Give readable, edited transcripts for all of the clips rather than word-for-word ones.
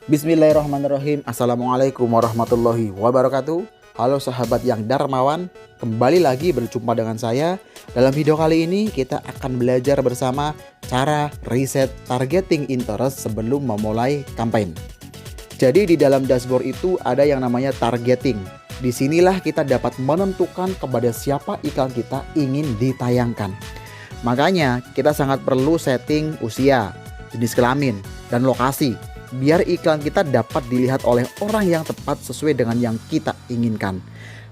Bismillahirrahmanirrahim. Assalamualaikum warahmatullahi wabarakatuh. Halo sahabat yang darmawan, kembali lagi berjumpa dengan saya. Dalam video kali ini kita akan belajar bersama cara riset targeting interest sebelum memulai campaign. Jadi di dalam dashboard itu ada yang namanya targeting. Disinilah kita dapat menentukan kepada siapa iklan kita ingin ditayangkan. Makanya kita sangat perlu setting usia, jenis kelamin, dan lokasi biar iklan kita dapat dilihat oleh orang yang tepat sesuai dengan yang kita inginkan.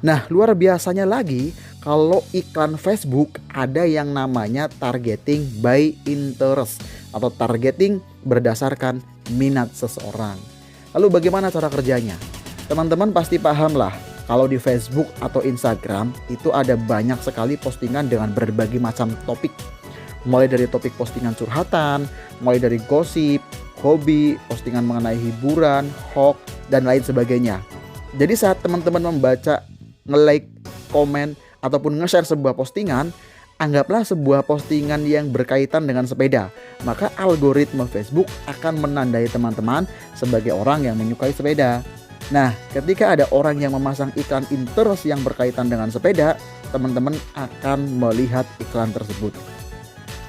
Nah, luar biasanya lagi kalau iklan Facebook ada yang namanya targeting by interest atau targeting berdasarkan minat seseorang. Lalu bagaimana cara kerjanya? Teman-teman pasti paham lah kalau di Facebook atau Instagram itu ada banyak sekali postingan dengan berbagai macam topik. Mulai dari topik postingan curhatan, mulai dari gosip, hobi, postingan mengenai hiburan, hoax, dan lain sebagainya. Jadi saat teman-teman membaca, nge-like, komen, ataupun nge-share sebuah postingan, anggaplah sebuah postingan yang berkaitan dengan sepeda. Maka algoritma Facebook akan menandai teman-teman sebagai orang yang menyukai sepeda. Nah, ketika ada orang yang memasang iklan interest yang berkaitan dengan sepeda, teman-teman akan melihat iklan tersebut.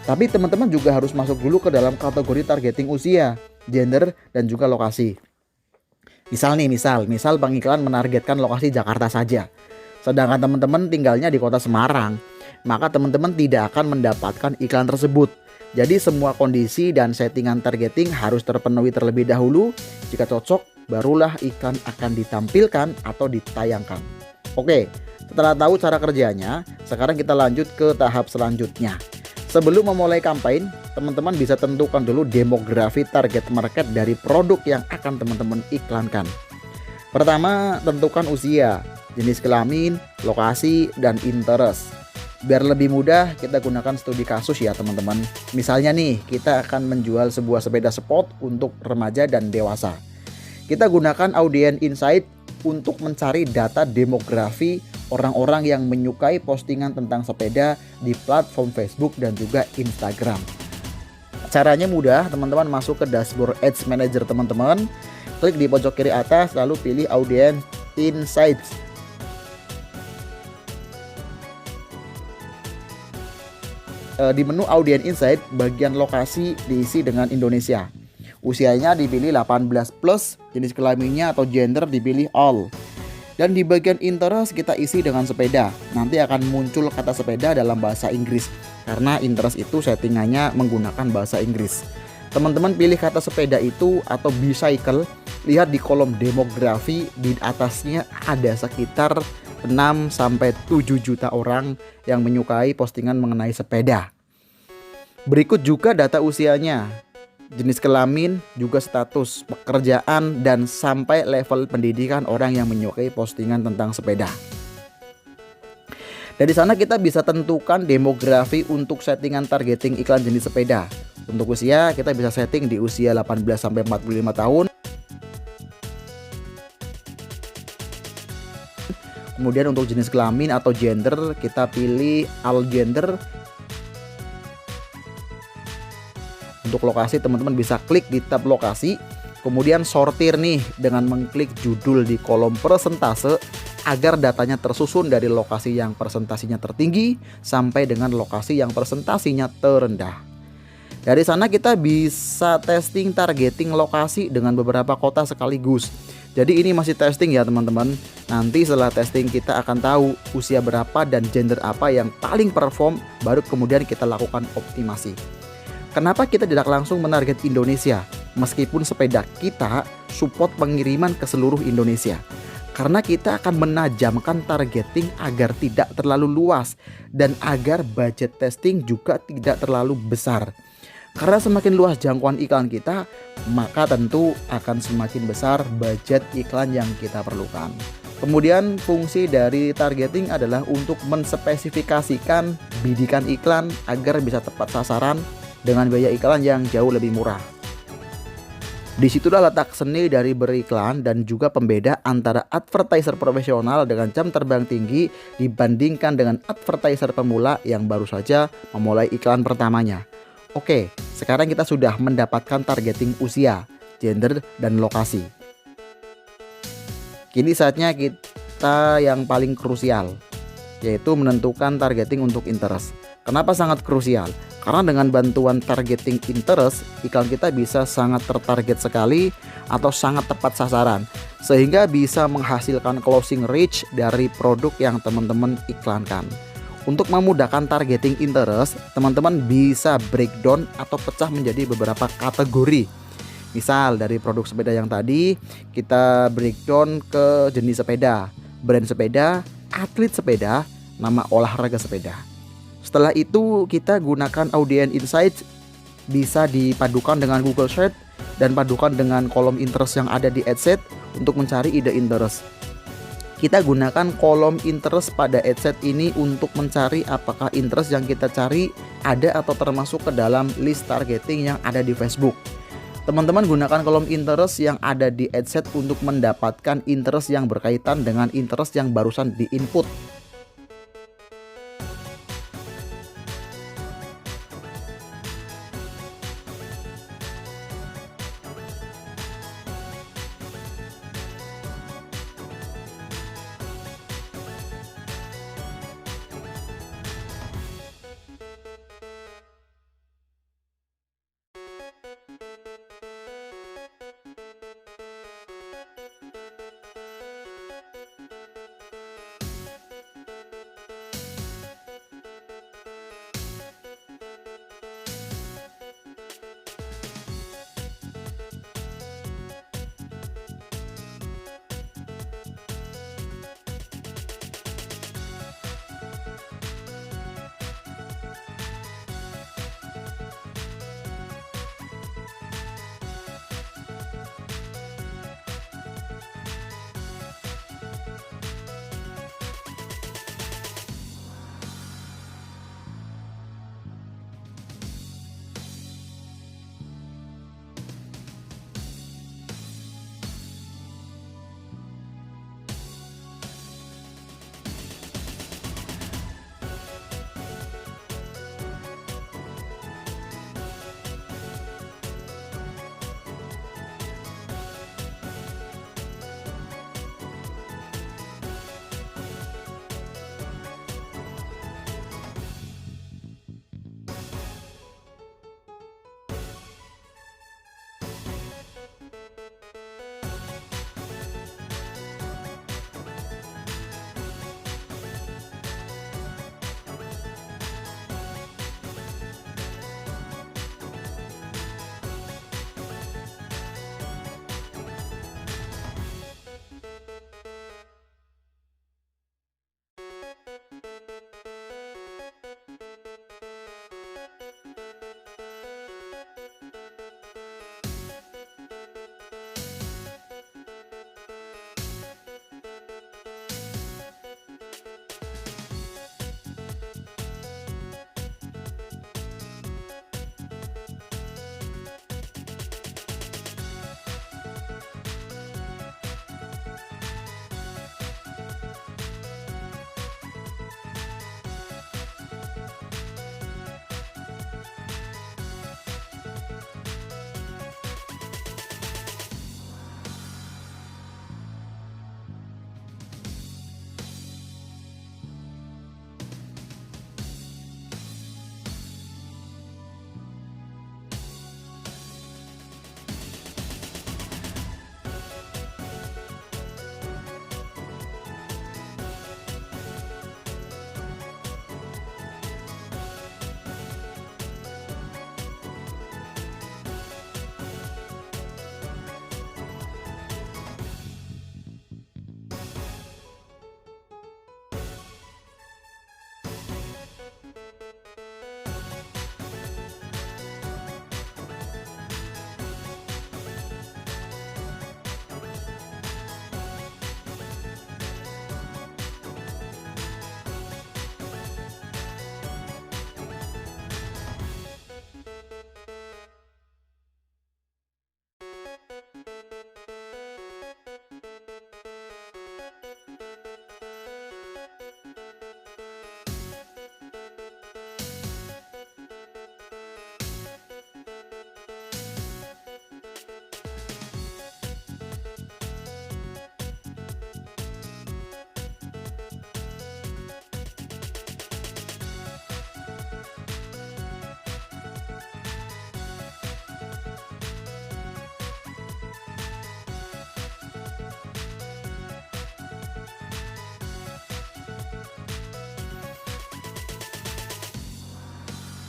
Tapi teman-teman juga harus masuk dulu ke dalam kategori targeting usia, gender, dan juga lokasi. Misal pengiklan menargetkan lokasi Jakarta saja. Sedangkan teman-teman tinggalnya di kota Semarang, maka teman-teman tidak akan mendapatkan iklan tersebut. Jadi semua kondisi dan settingan targeting harus terpenuhi terlebih dahulu. Jika cocok, barulah iklan akan ditampilkan atau ditayangkan. Oke, setelah tahu cara kerjanya, sekarang kita lanjut ke tahap selanjutnya. Sebelum memulai campaign, teman-teman bisa tentukan dulu demografi target market dari produk yang akan teman-teman iklankan. Pertama, tentukan usia, jenis kelamin, lokasi, dan interest. Biar lebih mudah, kita gunakan studi kasus ya teman-teman. Misalnya nih, kita akan menjual sebuah sepeda sport untuk remaja dan dewasa. Kita gunakan Audience Insight untuk mencari data demografi orang-orang yang menyukai postingan tentang sepeda di platform Facebook dan juga Instagram. Caranya mudah, teman-teman masuk ke dashboard Ads Manager teman-teman, klik di pojok kiri atas lalu pilih Audience Insights. Di menu Audience Insight, bagian lokasi diisi dengan Indonesia. Usianya dipilih 18+, jenis kelaminnya atau gender dipilih all. Dan di bagian interest kita isi dengan sepeda. Nanti akan muncul kata sepeda dalam bahasa Inggris, karena interest itu settingannya menggunakan bahasa Inggris. Teman-teman pilih kata sepeda itu atau bicycle. Lihat di kolom demografi, di atasnya ada sekitar 6-7 juta orang yang menyukai postingan mengenai sepeda. Berikut juga data usianya, jenis kelamin, juga status pekerjaan, dan sampai level pendidikan orang yang menyukai postingan tentang sepeda. Dari sana kita bisa tentukan demografi untuk settingan targeting iklan jenis sepeda. Untuk usia kita bisa setting di usia 18-45 tahun. Kemudian untuk jenis kelamin atau gender kita pilih all gender. Untuk lokasi teman-teman bisa klik di tab lokasi, kemudian sortir nih dengan mengklik judul di kolom persentase agar datanya tersusun dari lokasi yang presentasinya tertinggi sampai dengan lokasi yang presentasinya terendah. Dari sana kita bisa testing targeting lokasi dengan beberapa kota sekaligus. Jadi ini masih testing ya teman-teman. Nanti setelah testing kita akan tahu usia berapa dan gender apa yang paling perform, baru kemudian kita lakukan optimasi. Kenapa kita tidak langsung menarget Indonesia meskipun sepeda kita support pengiriman ke seluruh Indonesia? Karena kita akan menajamkan targeting agar tidak terlalu luas dan agar budget testing juga tidak terlalu besar. Karena semakin luas jangkauan iklan kita, maka tentu akan semakin besar budget iklan yang kita perlukan. Kemudian fungsi dari targeting adalah untuk menspesifikasikan bidikan iklan agar bisa tepat sasaran dengan biaya iklan yang jauh lebih murah. Disitulah letak seni dari beriklan dan juga pembeda antara advertiser profesional dengan jam terbang tinggi dibandingkan dengan advertiser pemula yang baru saja memulai iklan pertamanya. Oke, sekarang kita sudah mendapatkan targeting usia, gender, dan lokasi. Kini saatnya kita yang paling krusial, yaitu menentukan targeting untuk interest. Kenapa sangat krusial? Karena dengan bantuan targeting interest, iklan kita bisa sangat tertarget sekali atau sangat tepat sasaran, sehingga bisa menghasilkan closing reach dari produk yang teman-teman iklankan. Untuk memudahkan targeting interest, teman-teman bisa breakdown atau pecah menjadi beberapa kategori. Misal dari produk sepeda yang tadi, kita breakdown ke jenis sepeda, brand sepeda, atlet sepeda, nama olahraga sepeda. Setelah itu kita gunakan audience insights, bisa dipadukan dengan Google Search dan padukan dengan kolom interest yang ada di adset untuk mencari ide interest. Kita gunakan kolom interest pada adset ini untuk mencari apakah interest yang kita cari ada atau termasuk ke dalam list targeting yang ada di Facebook. Teman-teman gunakan kolom interest yang ada di adset untuk mendapatkan interest yang berkaitan dengan interest yang barusan di input.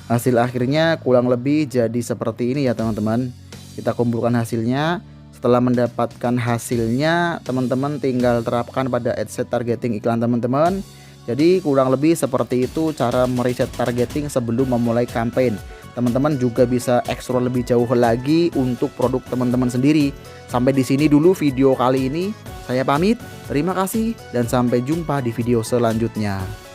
Hasil akhirnya kurang lebih jadi seperti ini ya teman-teman. Kita kumpulkan hasilnya. Setelah mendapatkan hasilnya, teman-teman tinggal terapkan pada adset targeting iklan teman-teman. Jadi kurang lebih seperti itu cara mereset targeting sebelum memulai campaign. Teman-teman juga bisa explore lebih jauh lagi untuk produk teman-teman sendiri. Sampai di sini dulu video kali ini. Saya pamit. Terima kasih dan sampai jumpa di video selanjutnya.